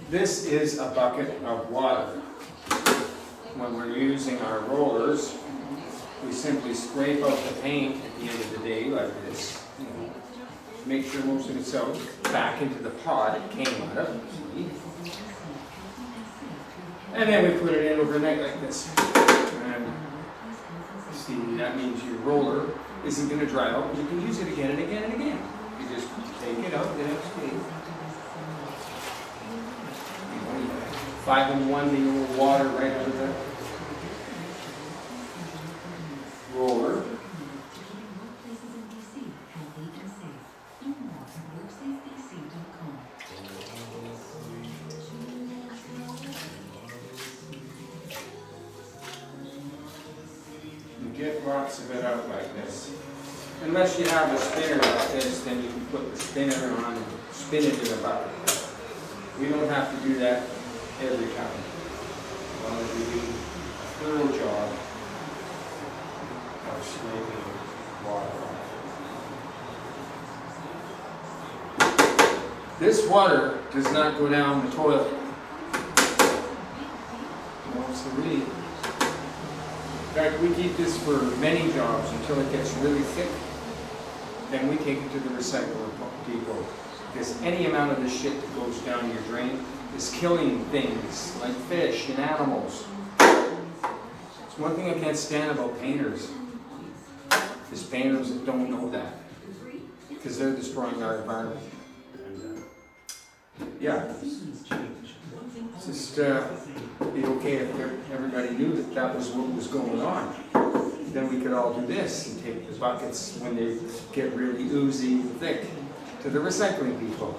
This is a bucket of water. When we're using our rollers, we simply scrape out the paint at the end of the day like this. Make sure most of it's out back into the pot it came out of. And then we put it in overnight like this. And see, that means your roller isn't going to dry out. You can use it again and again and again. You just take it out the next day. 5-in-1, the old water right out of the roller. You get lots of it out like this. Unless you have a spinner like this, then you can put the spinner on and spin it in a bucket. We don't have to do that every time. As long as we do a thorough job of scraping water off. This water does not go down the toilet. No, siree. In fact, we keep this for many jobs until it gets really thick. Then we take it to the recycling depot. Because any amount of this shit that goes down your drain is killing things like fish and animals. It's one thing I can't stand about painters, is painters that don't know that, because they're destroying our environment. Yeah, it's just be okay if everybody knew that that was what was going on. Then we could all do this and take the buckets when they get really oozy and thick to the recycling depot.